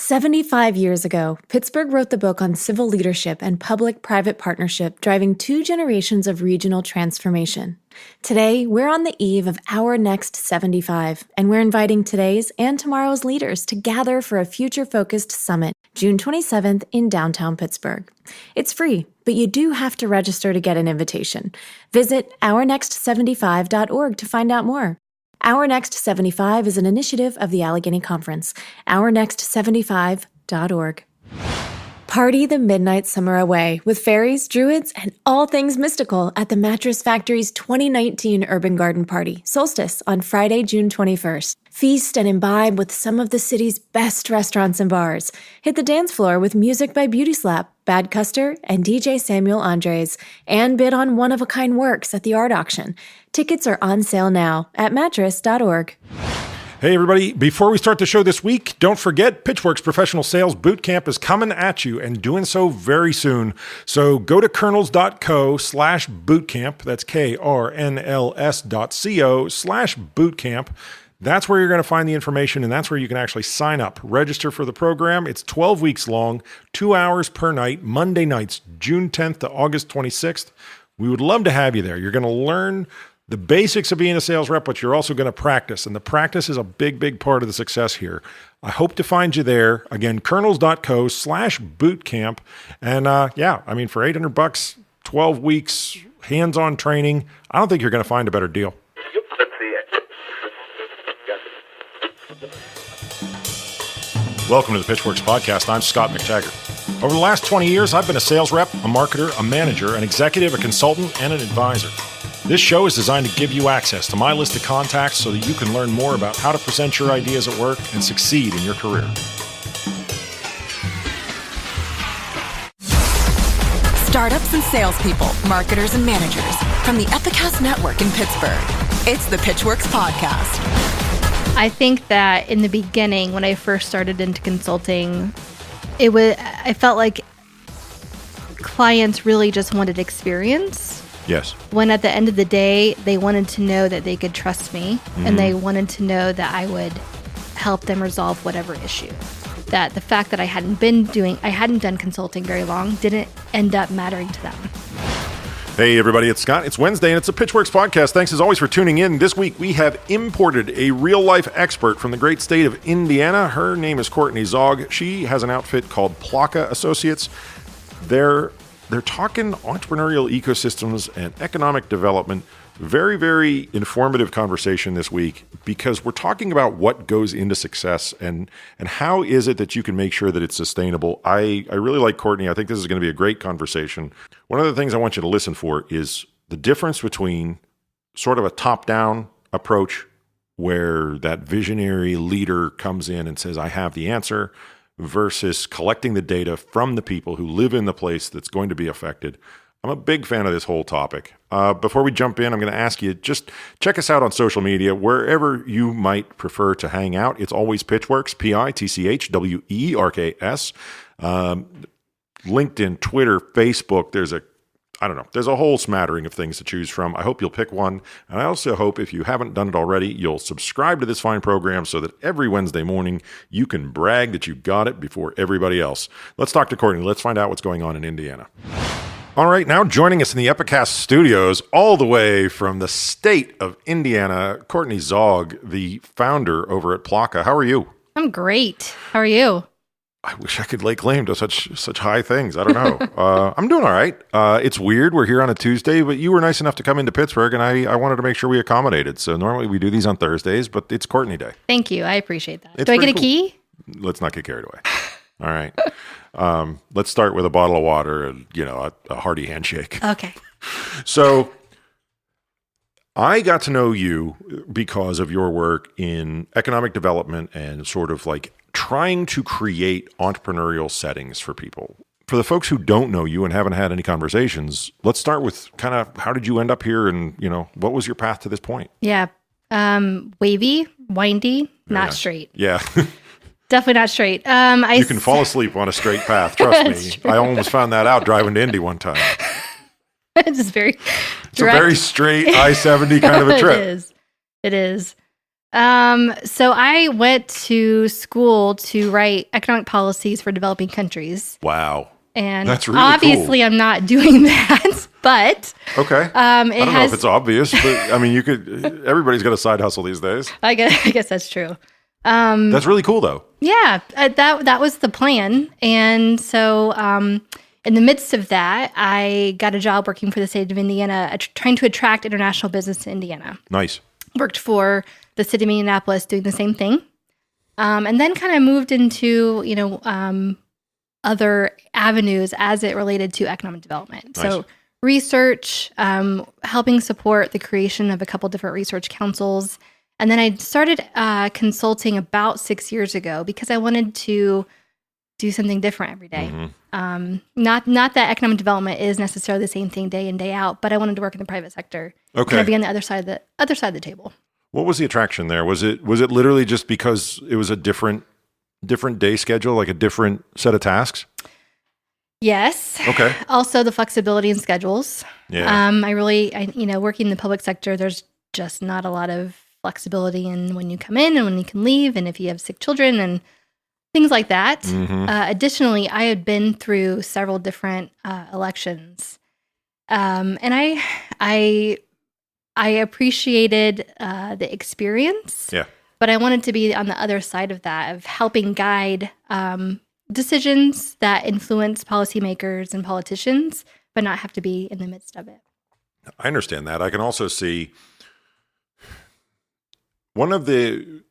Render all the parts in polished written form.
75 years ago, Pittsburgh wrote the book on civil leadership and public-private partnership, driving 2 generations of regional transformation. Today, we're on the eve of our next 75, and we're inviting today's and tomorrow's leaders to gather for a future-focused summit, June 27th in downtown Pittsburgh. It's free, but you do have to register to get an invitation. Visit ournext75.org to find out more. Our Next 75 is an initiative of the Allegheny Conference. ournext75.org. Party the midnight summer away with fairies, druids, and all things mystical at the Mattress Factory's 2019 Urban Garden Party, Solstice, on Friday, June 21st. Feast and imbibe with some of the city's best restaurants and bars. Hit the dance floor with music by Beauty Slap, Bad Custer, and DJ Samuel Andres, and bid on one-of-a-kind works at the art auction. Tickets are on sale now at mattress.org. Hey everybody, before we start the show this week, don't forget Pitchwerks Professional Sales Bootcamp is coming at you and doing so very soon. So go to kernels.co/bootcamp, that's KRNLS.co/bootcamp. That's where you're going to find the information, and that's where you can actually sign up. Register for the program. It's 12 weeks long, 2 hours per night, Monday nights, June 10th to August 26th. We would love to have you there. You're going to learn the basics of being a sales rep, but you're also going to practice, and the practice is a big, big part of the success here. I hope to find you there. Again, kernels.co/bootcamp. And for $800, 12 weeks, hands-on training, I don't think you're going to find a better deal. Welcome to the Pitchwerks podcast. I'm Scot MacTaggart. Over the last 20 years, I've been a sales rep, a marketer, a manager, an executive, a consultant, and an advisor. This show is designed to give you access to my list of contacts so that you can learn more about how to present your ideas at work and succeed in your career. Startups and salespeople, marketers and managers from the Epicast Network in Pittsburgh. It's the Pitchwerks podcast. I think that in the beginning, when I first started into consulting, I felt like clients really just wanted experience. Yes. When at the end of the day, they wanted to know that they could trust me, and they wanted to know that I would help them resolve whatever issue. That the fact that I hadn't done consulting very long didn't end up mattering to them. Hey everybody, it's Scott. It's Wednesday and it's a Pitchwerks podcast. Thanks as always for tuning in. This week we have imported a real-life expert from the great state of Indiana. Her name is Courtney Zaugg. She has an outfit called Plaka Associates. They're talking entrepreneurial ecosystems and economic development. Very, very informative conversation this week because we're talking about what goes into success and how is it that you can make sure that it's sustainable. I really like Courtney. I think this is going to be a great conversation. One of the things I want you to listen for is the difference between sort of a top-down approach where that visionary leader comes in and says, I have the answer, versus collecting the data from the people who live in the place that's going to be affected. I'm a big fan of this whole topic. Before we jump in, I'm going to ask you, just check us out on social media, wherever you might prefer to hang out. It's always Pitchwerks, Pitchwerks. LinkedIn, Twitter, Facebook. There's a whole smattering of things to choose from. I hope you'll pick one. And I also hope if you haven't done it already, you'll subscribe to this fine program so that every Wednesday morning you can brag that you got it before everybody else. Let's talk to Courtney. Let's find out what's going on in Indiana. All right, now joining us in the Epicast Studios, all the way from the state of Indiana, Courtney Zaugg, the founder over at Plaka. How are you? I'm great. How are you? I wish I could lay claim to such high things. I don't know. I'm doing all right. It's weird. We're here on a Tuesday, but you were nice enough to come into Pittsburgh, and I wanted to make sure we accommodated. So normally we do these on Thursdays, but it's Courtney Day. Thank you. I appreciate that. It's Do I get a cool. key? Let's not get carried away. All right. Let's start with a bottle of water and, a hearty handshake. Okay. So I got to know you because of your work in economic development and sort of like trying to create entrepreneurial settings for people. For the folks who don't know you and haven't had any conversations, let's start with kind of how did you end up here and, what was your path to this point? Yeah. Wavy, windy, not nice. straight. Yeah. Definitely not straight. You can fall asleep on a straight path. Trust me. True. I almost found that out driving to Indy one time. It's just very It's a very straight I-70 kind of a trip. It is. So I went to school to write economic policies for developing countries. Wow. And that's really obviously cool. I'm not doing that, but Okay. I don't know if it's obvious, but I mean, everybody's got a side hustle these days. I guess that's true. That's really cool though. Yeah, that was the plan. And so in the midst of that, I got a job working for the state of Indiana, trying to attract international business to Indiana. Nice. Worked for the city of Indianapolis doing the same thing. And then kind of moved into, other avenues as it related to economic development. Nice. So research, helping support the creation of a couple different research councils. And then I started consulting about 6 years ago because I wanted to do something different every day. Mm-hmm. Not that economic development is necessarily the same thing day in, day out, but I wanted to work in the private sector. Okay. Kind of be on the other side of the table. What was the attraction there? Was it literally just because it was a different day schedule, like a different set of tasks? Yes. Okay. Also the flexibility in schedules. Yeah. Working in the public sector, there's just not a lot of flexibility in when you come in and when you can leave, and if you have sick children and things like that. Mm-hmm. Additionally, I had been through several different elections, and I appreciated the experience. Yeah. But I wanted to be on the other side of that, of helping guide decisions that influence policymakers and politicians, but not have to be in the midst of it. I understand that. I can also see one of the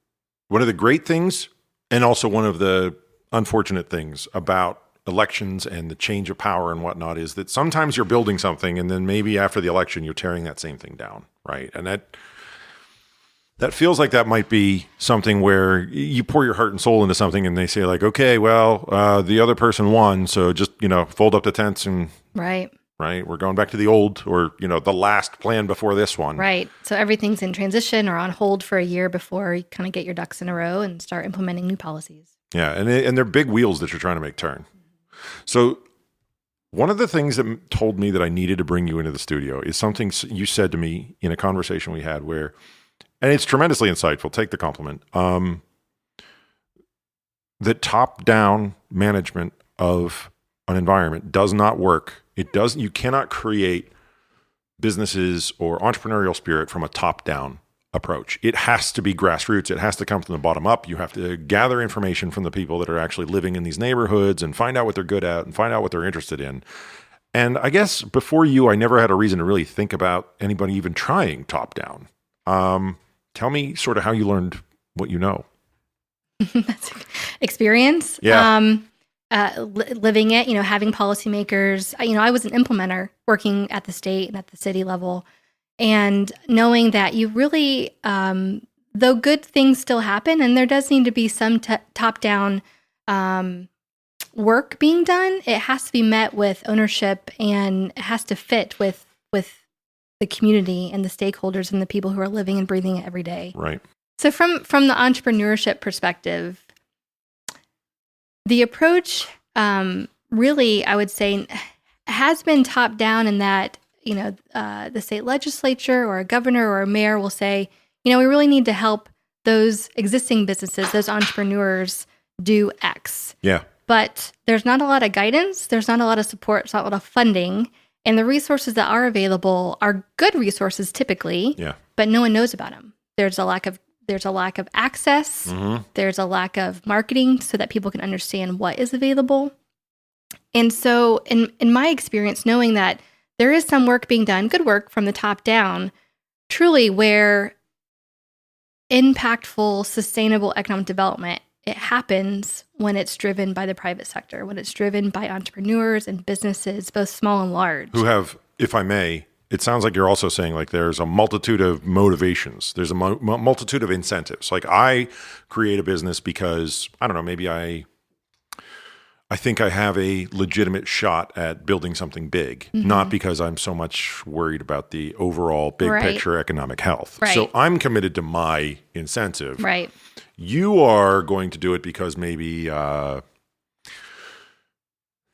great things and also one of the unfortunate things about elections and the change of power and whatnot is that sometimes you're building something and then maybe after the election you're tearing that same thing down, right? And that feels like that might be something where you pour your heart and soul into something and they say like, okay, well, the other person won, so just, fold up the tents and right, we're going back to the old or, the last plan before this one. Right. So everything's in transition or on hold for a year before you kind of get your ducks in a row and start implementing new policies. Yeah, and they're big wheels that you're trying to make turn. So one of the things that told me that I needed to bring you into the studio is something you said to me in a conversation we had where, and it's tremendously insightful, take the compliment, that top-down management of an environment does not work. You cannot create businesses or entrepreneurial spirit from a top-down approach. It has to be grassroots. It has to come from the bottom up. You have to gather information from the people that are actually living in these neighborhoods and find out what they're good at and find out what they're interested in. And I guess before you, I never had a reason to really think about anybody even trying top-down. Tell me sort of how you learned what you know. Experience. Yeah. Living it, having policymakers. I was an implementer working at the state and at the city level, and knowing that you really, though good things still happen, and there does need to be some top-down work being done, it has to be met with ownership and it has to fit with the community and the stakeholders and the people who are living and breathing it every day. Right. So from the entrepreneurship perspective, the approach really, I would say, has been top down in that, the state legislature or a governor or a mayor will say, we really need to help those existing businesses, those entrepreneurs do X. Yeah. But there's not a lot of guidance. There's not a lot of support. There's not a lot of funding. And the resources that are available are good resources typically, but no one knows about them. There's a lack of access. Mm-hmm. There's a lack of marketing so that people can understand what is available. And so in my experience, knowing that there is some work being done, good work from the top down, truly where impactful, sustainable economic development, it happens when it's driven by the private sector, when it's driven by entrepreneurs and businesses, both small and large. Who have, if I may, it sounds like you're also saying like there's a multitude of motivations. There's a multitude of incentives. Like I create a business because, I don't know, maybe I think I have a legitimate shot at building something big, not because I'm so much worried about the overall big picture economic health. Right. So I'm committed to my incentive. Right. You are going to do it because maybe you're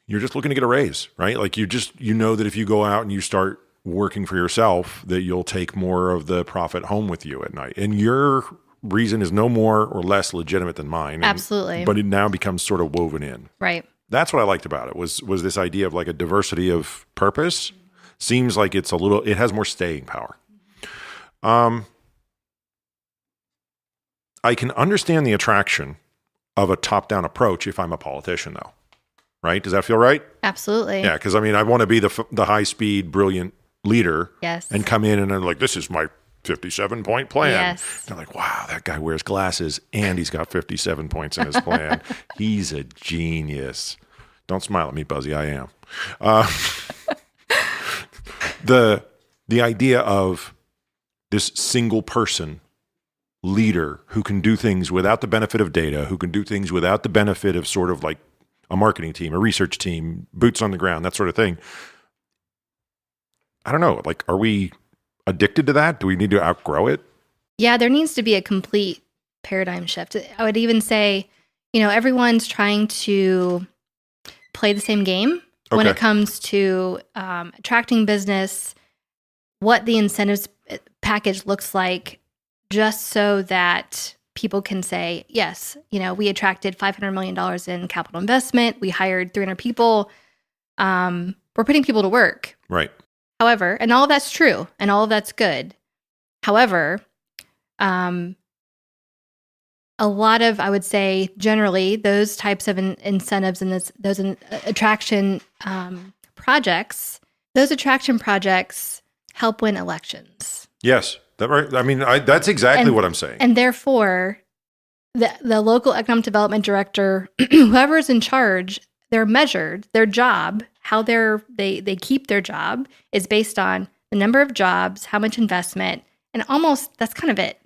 just looking to get a raise, right? Like you know that if you go out and you start working for yourself, that you'll take more of the profit home with you at night. And you're reason is no more or less legitimate than mine. Absolutely. But it now becomes sort of woven in. Right. That's what I liked about it was this idea of like a diversity of purpose. Seems like it has more staying power. I can understand the attraction of a top-down approach if I'm a politician, though. Right? Does that feel right? Absolutely. Yeah, because I mean, I want to be the high-speed, brilliant leader. Yes. And come in and I'm like, this is my 57-point plan. Yes. They're like, wow, that guy wears glasses and he's got 57 points in his plan. He's a genius. Don't smile at me, Buzzy. I am. The idea of this single person leader who can do things without the benefit of data, who can do things without the benefit of sort of like a marketing team, a research team, boots on the ground, that sort of thing. I don't know. Like, are we addicted to that? Do we need to outgrow it? Yeah, there needs to be a complete paradigm shift. I would even say, everyone's trying to play the same game when it comes to attracting business, what the incentives package looks like, just so that people can say, yes, we attracted $500 million in capital investment. We hired 300 people. We're putting people to work. Right. However, and all of that's true and all of that's good. However, a lot of, I would say, generally, those types of incentives and those attraction projects, help win elections. Yes. That right. I mean, that's exactly what I'm saying. And therefore, the local economic development director, whoever is in charge, they're measured, their job, how they keep their job is based on the number of jobs, how much investment, and almost that's kind of it.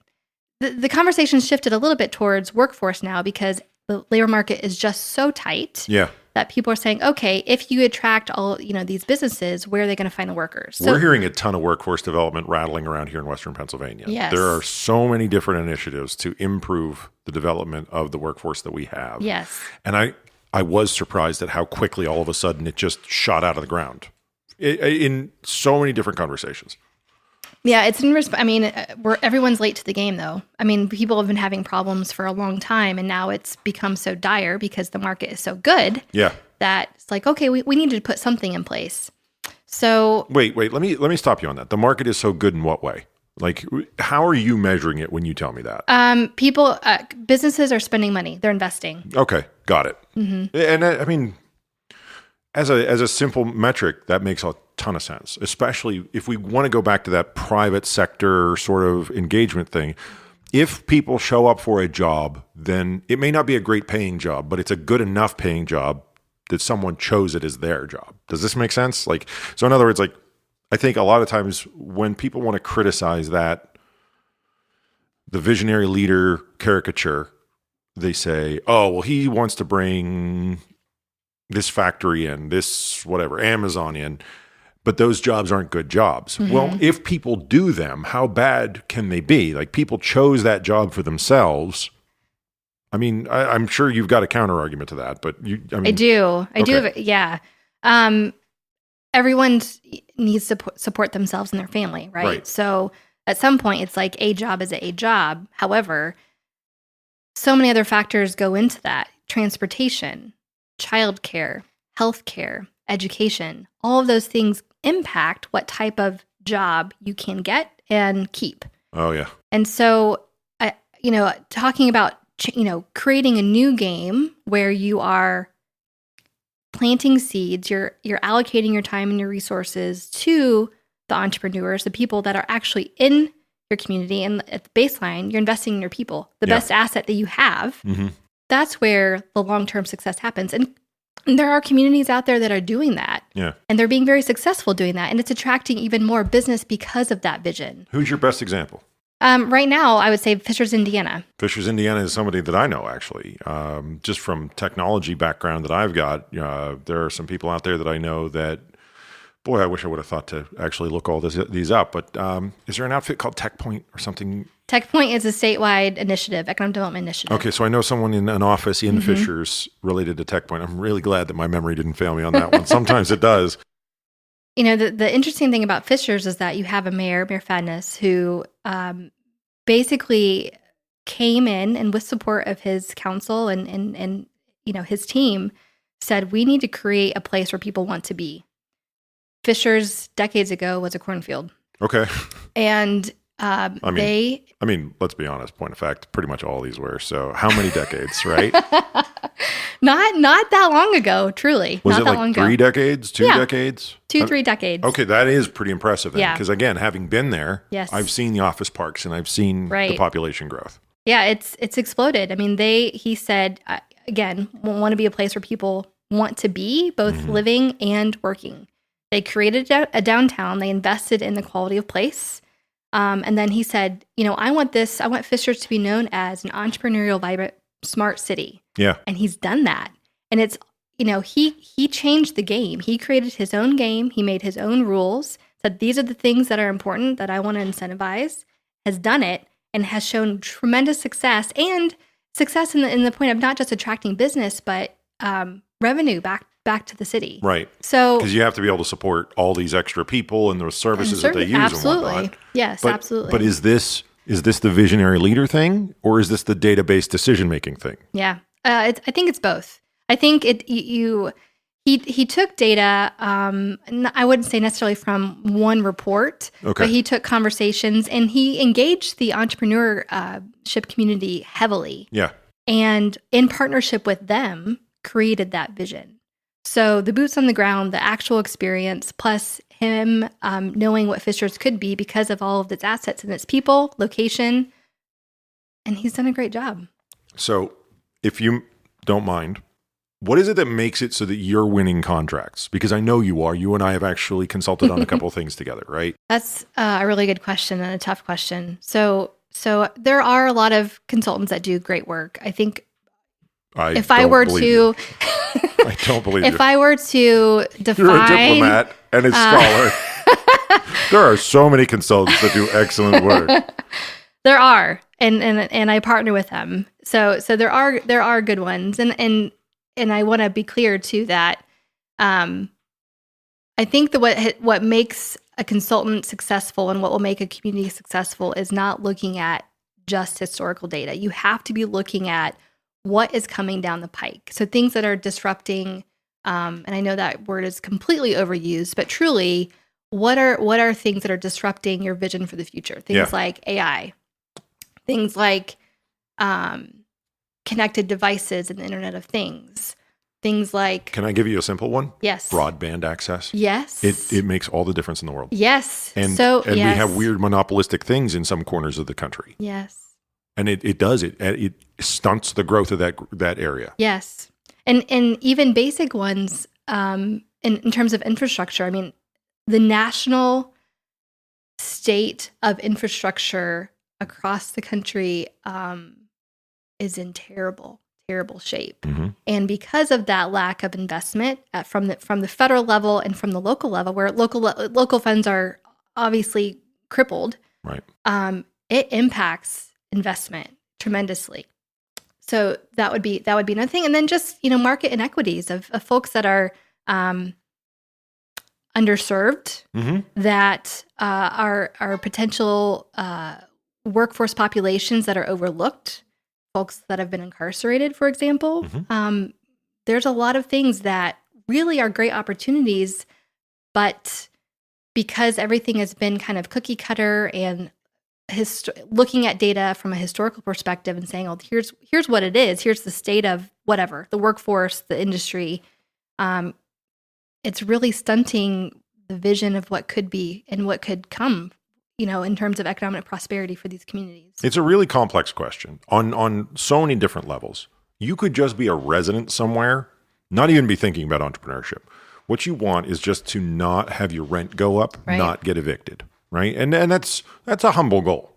The conversation shifted a little bit towards workforce now because the labor market is just so tight. Yeah. That people are saying, okay, if you attract all these businesses, where are they going to find the workers? We're hearing a ton of workforce development rattling around here in Western Pennsylvania. Yes. There are so many different initiatives to improve the development of the workforce that we have. Yes. And I was surprised at how quickly all of a sudden it just shot out of the ground in so many different conversations. Yeah, it's everyone's late to the game, though. I mean, people have been having problems for a long time, and now it's become so dire because the market is so good. Yeah. That it's like, okay, we need to put something in place. So wait, let me stop you on that. The market is so good in what way? Like, how are you measuring it when you tell me that? Businesses are spending money; they're investing. Okay, got it. Mm-hmm. And I mean, as a simple metric, that makes a ton of sense, especially if we want to go back to that private sector sort of engagement thing. If people show up for a job, then it may not be a great paying job, but it's a good enough paying job that someone chose it as their job. Does this make sense? Like, so in other words, like, I think a lot of times when people want to criticize that, the visionary leader caricature, they say, oh, well, he wants to bring this factory in, this whatever, Amazon in, but those jobs aren't good jobs. Mm-hmm. Well, if people do them, how bad can they be? Like, people chose that job for themselves. I mean, I'm sure you've got a counter argument to that, but I do. Yeah. Everyone needs to support themselves and their family, right? So at some point, it's like a job is a job. However, so many other factors go into that: transportation, childcare, healthcare, education. All of those things impact what type of job you can get and keep. Oh yeah. And so, talking about creating a new game where you are planting seeds, you're allocating your time and your resources to the entrepreneurs, the people that are actually in your community, and at the baseline, you're investing in your people, the best asset that you have. Mm-hmm. That's where the long-term success happens. And there are communities out there that are doing that. Yeah. And they're being very successful doing that. And it's attracting even more business because of that vision. Who's your best example? Right now, I would say Fishers, Indiana. Fishers, Indiana is somebody that I know, actually. Just from technology background that I've got, there are some people out there that I know that, boy, I wish I would have thought to actually look all these up. But is there an outfit called TechPoint or something? TechPoint is a statewide initiative, economic development initiative. Okay, so I know someone in an office in Fishers related to TechPoint. I'm really glad that my memory didn't fail me on that one. Sometimes it does. The interesting thing about Fishers is that you have a Mayor Fadness, who basically came in and with support of his council and his team said, we need to create a place where people want to be. Fishers decades ago was a cornfield. Okay. And I mean, let's be honest, point of fact, pretty much all these were. So how many decades, right? Not that long ago, truly. Was not it that like long 3 ago. decades, 2 decades? 3 decades. Okay, that is pretty impressive then. Yeah. Because again, having been there, Yes. I've seen the office parks and I've seen the population growth. Yeah, it's exploded. I mean, he said, again, want to be a place where people want to be, both living and working. They created a downtown. They invested in the quality of place. And then he said, I want Fishers to be known as an entrepreneurial, vibrant, smart city. Yeah. And he's done that. And it's, he changed the game. He created his own game. He made his own rules, said these are the things that are important that I want to incentivize, has done it, and has shown tremendous success in the point of not just attracting business, but revenue back to the city. Right. So because you have to be able to support all these extra people and the services that they use absolutely. and whatnot. Yes, absolutely. But is this the visionary leader thing, or is this the database decision-making thing? Yeah. I think it's both. I think he took data, I wouldn't say necessarily from one report, but he took conversations and he engaged the entrepreneurship community heavily. Yeah. And in partnership with them, created that vision. So the boots on the ground, the actual experience, plus him knowing what Fishers could be because of all of its assets and its people, location, and he's done a great job. So if you don't mind, what is it that makes it so that you're winning contracts? Because I know you are. You and I have actually consulted on a couple of things together, right? That's a really good question and a tough question. So there are a lot of consultants that do great work. I think if I were to define, you're a diplomat and a scholar. There are so many consultants that do excellent work. There are, and I partner with them. So there are good ones, and I want to be clear too that I think that what makes a consultant successful and what will make a community successful is not looking at just historical data. You have to be looking at what is coming down the pike. So things that are disrupting, and I know that word is completely overused, but truly, what are things that are disrupting your vision for the future? Things like AI, things like connected devices and the Internet of Things, things like... Can I give you a simple one? Yes. Broadband access. Yes. It makes all the difference in the world. Yes. And we have weird monopolistic things in some corners of the country. Yes. And it does. It stunts the growth of that area. Yes. And even basic ones in terms of infrastructure. I mean, the national state of infrastructure across the country is in terrible shape. Mm-hmm. And because of that lack of investment from the federal level and from the local level, where local funds are obviously crippled, right? It impacts investment tremendously. So that would be another thing. And then just, market inequities of folks that are underserved, mm-hmm. that are potential workforce populations that are overlooked, folks that have been incarcerated, for example. Mm-hmm. There's a lot of things that really are great opportunities, but because everything has been kind of cookie cutter and looking at data from a historical perspective and saying, oh, here's what it is. Here's the state of whatever, the workforce, the industry. It's really stunting the vision of what could be and what could come, in terms of economic prosperity for these communities. It's a really complex question on so many different levels. You could just be a resident somewhere, not even be thinking about entrepreneurship. What you want is just to not have your rent go up, right. Not get evicted. Right. And that's a humble goal.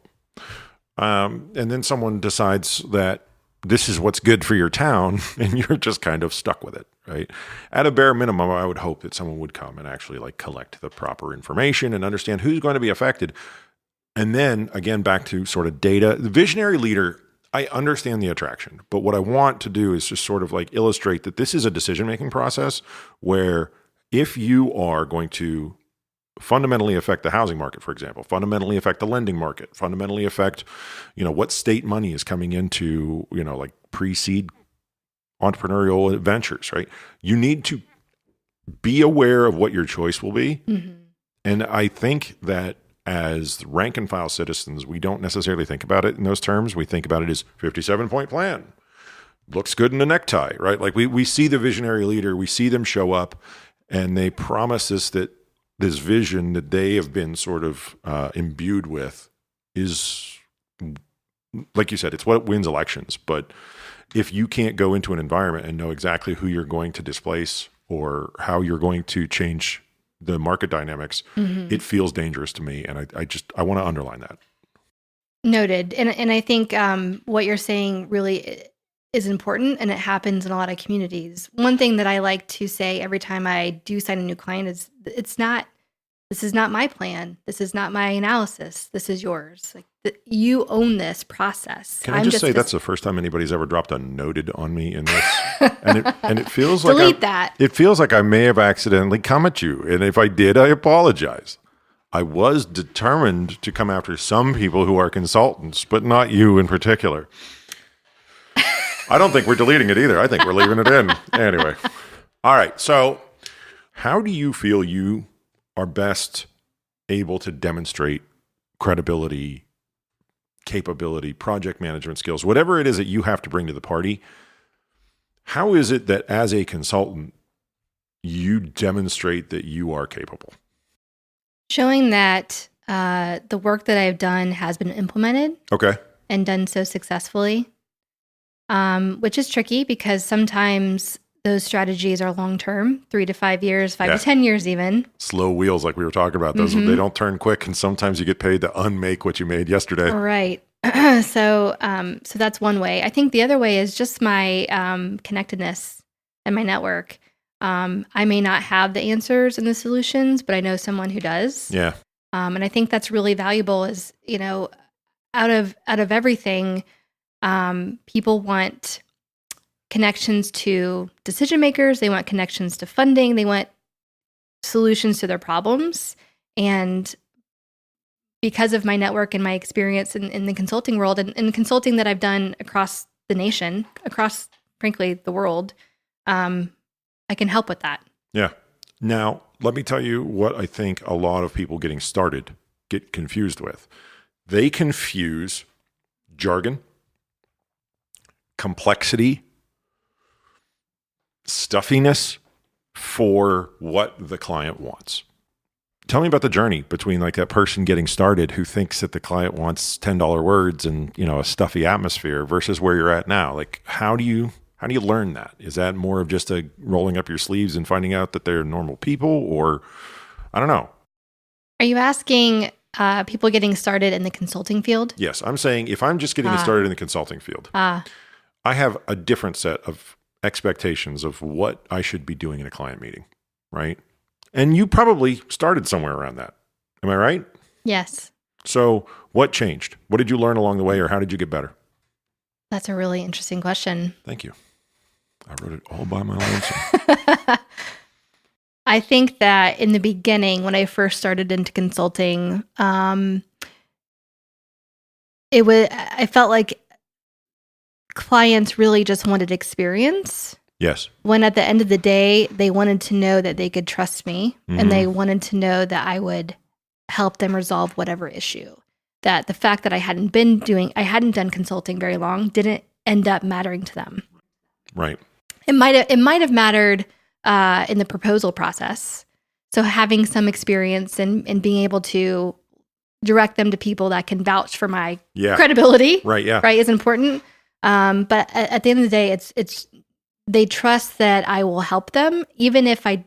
And then someone decides that this is what's good for your town and you're just kind of stuck with it. Right. At a bare minimum, I would hope that someone would come and actually collect the proper information and understand who's going to be affected. And then again, back to sort of data, the visionary leader, I understand the attraction, but what I want to do is just sort of illustrate that this is a decision-making process where if you are going to fundamentally affect the housing market, for example, fundamentally affect the lending market, fundamentally affect, what state money is coming into, like pre-seed entrepreneurial ventures, right? You need to be aware of what your choice will be. Mm-hmm. And I think that as rank and file citizens, we don't necessarily think about it in those terms. We think about it as 57-point plan. Looks good in a necktie, right? Like we see the visionary leader, we see them show up, and they promise us that this vision that they have been sort of imbued with is, like you said, it's what wins elections. But if you can't go into an environment and know exactly who you're going to displace or how you're going to change the market dynamics, mm-hmm. it feels dangerous to me. And I want to underline that. Noted. And I think what you're saying really is important, and it happens in a lot of communities. One thing that I like to say every time I do sign a new client is this is not my plan. This is not my analysis. This is yours. Like you own this process. Can I just say that's the first time anybody's ever dropped a noted on me in this? and it feels like delete that. It feels like I may have accidentally come at you. And if I did, I apologize. I was determined to come after some people who are consultants, but not you in particular. I don't think we're deleting it either. I think we're leaving it in. Anyway. All right. So how do you feel you are best able to demonstrate credibility, capability, project management skills, whatever it is that you have to bring to the party? How is it that as a consultant, you demonstrate that you are capable? Showing that the work that I've done has been implemented. Okay. And done so successfully. Which is tricky because sometimes those strategies are long-term, 3 to 5 years, 5 to 10 years even. Slow wheels, like we were talking about. Those, they don't turn quick, and sometimes you get paid to unmake what you made yesterday. Right. So that's one way. I think the other way is just my connectedness and my network. I may not have the answers and the solutions, but I know someone who does. Yeah. And I think that's really valuable is, out of everything, people want connections to decision makers. They want connections to funding. They want solutions to their problems. And because of my network and my experience in the consulting world and the consulting that I've done across the nation, across, frankly, the world, I can help with that. Yeah. Now, let me tell you what I think a lot of people getting started get confused with. They confuse jargon, complexity, stuffiness for what the client wants. Tell me about the journey between like that person getting started who thinks that the client wants $10 words and, a stuffy atmosphere versus where you're at now. Like, how do you learn that? Is that more of just a rolling up your sleeves and finding out that they're normal people, or I don't know? Are you asking people getting started in the consulting field? Yes. I'm saying if I'm just getting started in the consulting field, I have a different set of expectations of what I should be doing in a client meeting, right? And you probably started somewhere around that. Am I right? Yes. So what changed? What did you learn along the way, or how did you get better? That's a really interesting question. Thank you. I wrote it all by my lonesome. I think that in the beginning, when I first started into consulting, I felt like clients really just wanted experience. Yes. When at the end of the day, they wanted to know that they could trust me, and they wanted to know that I would help them resolve whatever issue. That the fact that I hadn't done consulting very long didn't end up mattering to them. Right. It might have mattered in the proposal process. So having some experience and being able to direct them to people that can vouch for my credibility, right, is important. But at the end of the day, it's they trust that I will help them, even if I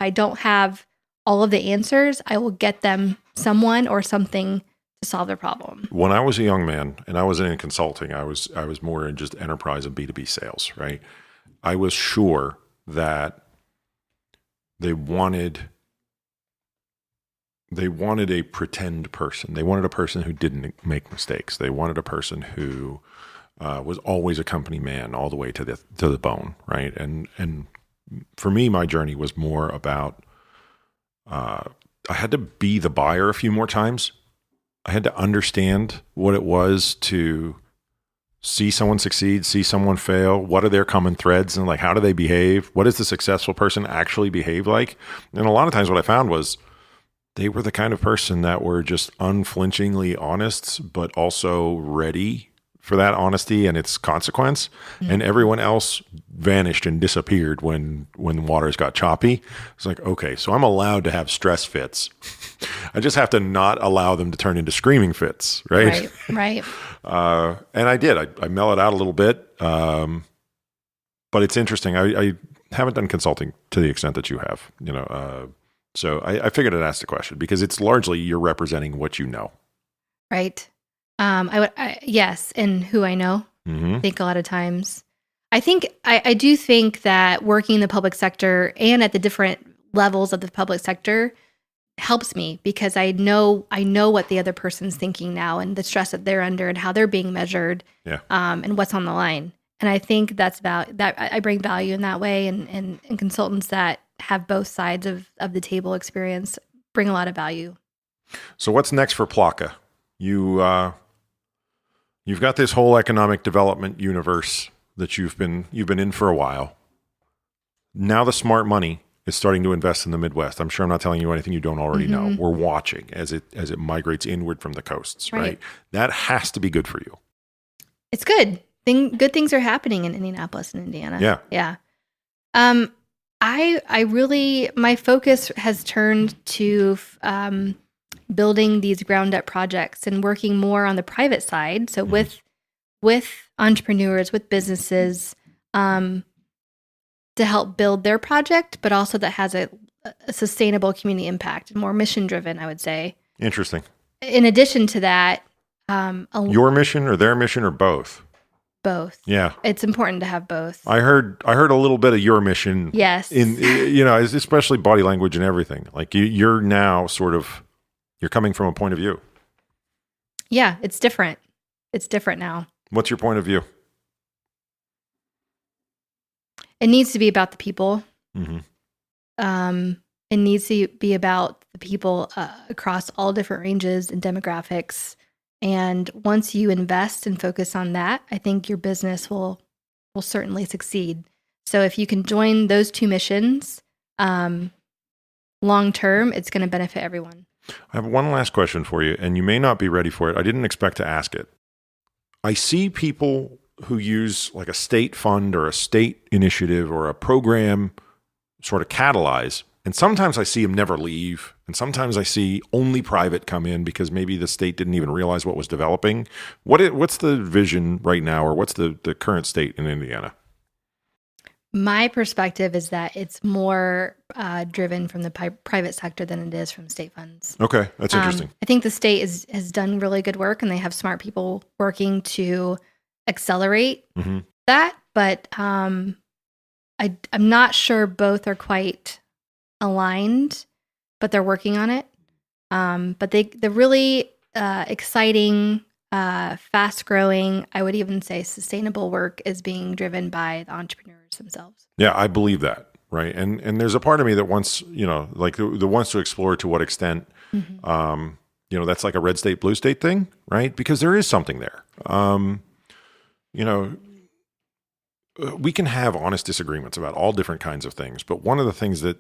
don't have all of the answers. I will get them someone or something to solve their problem. When I was a young man and I wasn't in consulting, I was more in just enterprise and B2B sales, right? I was sure that they wanted a pretend person. They wanted a person who didn't make mistakes. They wanted a person who was always a company man all the way to the bone, right? And for me, my journey was more about had to be the buyer a few more times. I had to understand what it was to see someone succeed, see someone fail. What are their common threads, and like, how do they behave? What does the successful person actually behave like? And a lot of times what I found was they were the kind of person that were just unflinchingly honest, but also ready for that honesty and its consequence. And everyone else vanished and disappeared when the waters got choppy. It's like, okay, so I'm allowed to have stress fits. I just have to not allow them to turn into screaming fits, right? Right. And I did. I mellowed out a little bit. But it's interesting. I haven't done consulting to the extent that you have, so I figured I'd ask the question because it's largely you're representing what you know. Right. Yes. And who I know. I think a lot of times, I do think that working in the public sector and at the different levels of the public sector helps me because I know what the other person's thinking now and the stress that they're under and how they're being measured, and what's on the line. And I think that I bring value in that way, and consultants that have both sides of the table experience bring a lot of value. So what's next for Plaka? You've got this whole economic development universe that you've been in for a while. Now the smart money is starting to invest in the Midwest. I'm sure I'm not telling you anything you don't already know. We're watching as it migrates inward from the coasts, right? That has to be good for you. It's good. Good things are happening in Indianapolis and Indiana. Yeah. I really, my focus has turned to building these ground up projects and working more on the private side. So with entrepreneurs, with businesses, to help build their project, but also that has a sustainable community impact and more mission driven, I would say. Interesting. In addition to that, your mission or their mission or both? Both. Yeah. It's important to have both. I heard a little bit of your mission. Yes. Especially body language and everything. Like you're now you're coming from a point of view. Yeah, it's different. It's different now. What's your point of view? It needs to be about the people. Mm-hmm. It needs to be about the people across all different ranges and demographics. And once you invest and focus on that, I think your business will certainly succeed. So if you can join those two missions, long term, it's going to benefit everyone. I have one last question for you, and you may not be ready for it. I didn't expect to ask it. I see people who use like a state fund or a state initiative or a program sort of catalyze. And sometimes I see them never leave. And sometimes I see only private come in because maybe the state didn't even realize what was developing. What's the vision right now, or what's the current state in Indiana? My perspective is that it's more driven from the private sector than it is from state funds. Okay, that's interesting. I think the state has done really good work, and they have smart people working to accelerate that. But I'm not sure both are quite aligned, but they're working on it. But the really exciting, fast-growing, I would even say sustainable work is being driven by the entrepreneurs themselves. Yeah, I believe that, right? And there's a part of me that wants, the wants to explore to what extent, that's like a red state, blue state thing, right? Because there is something there. We can have honest disagreements about all different kinds of things, but one of the things that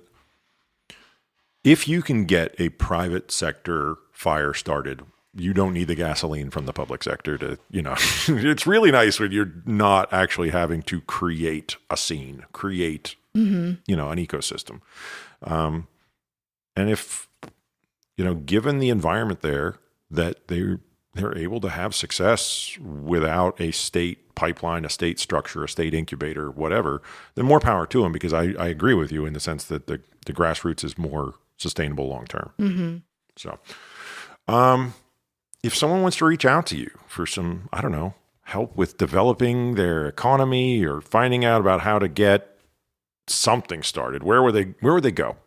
if you can get a private sector fire started, you don't need the gasoline from the public sector to, it's really nice when you're not actually having to create a scene, create, an ecosystem. And if, given the environment there, that they're able to have success without a state pipeline, a state structure, a state incubator, whatever, then more power to them, because I agree with you in the sense that the grassroots is more sustainable long term. So, if someone wants to reach out to you for some, help with developing their economy or finding out about how to get something started, where would they go?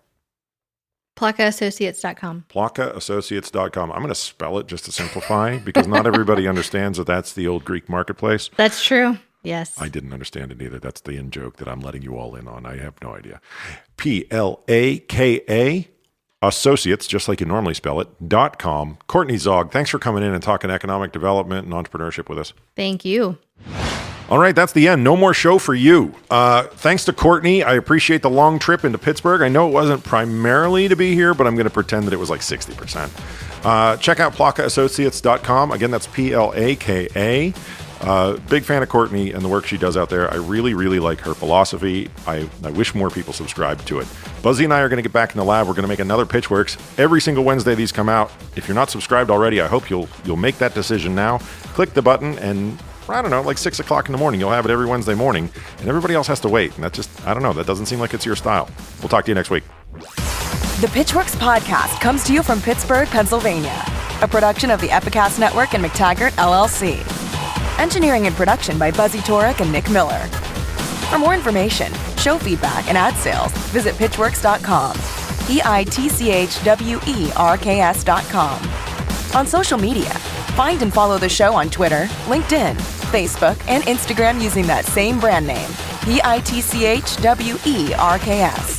PlakaAssociates.com. PlakaAssociates.com. I'm going to spell it just to simplify because not everybody understands that that's the old Greek marketplace. That's true. Yes. I didn't understand it either. That's the in joke that I'm letting you all in on. I have no idea. Plaka Associates, just like you normally spell it, .com. Courtney Zaugg, thanks for coming in and talking economic development and entrepreneurship with us. Thank you. All right, that's the end. No more show for you. Thanks to Courtney. I appreciate the long trip into Pittsburgh. I know it wasn't primarily to be here, but I'm going to pretend that it was like 60%. Check out plakaassociates.com. Again, that's Plaka. Big fan of Courtney and the work she does out there. I really, really like her philosophy. I wish more people subscribed to it. Buzzy and I are going to get back in the lab. We're going to make another Pitchwerks. Every single Wednesday these come out. If you're not subscribed already, I hope you'll make that decision now. Click the button and I don't know, like 6 o'clock in the morning. You'll have it every Wednesday morning, and everybody else has to wait. And that just, I don't know, that doesn't seem like it's your style. We'll talk to you next week. The Pitchwerks podcast comes to you from Pittsburgh, Pennsylvania, a production of the Epicast Network and MacTaggart, LLC. Engineering and production by Buzzy Torek and Nick Miller. For more information, show feedback, and ad sales, visit pitchwerks.com. Pitchwerks.com. On social media, find and follow the show on Twitter, LinkedIn, Facebook, and Instagram using that same brand name, Pitchwerks.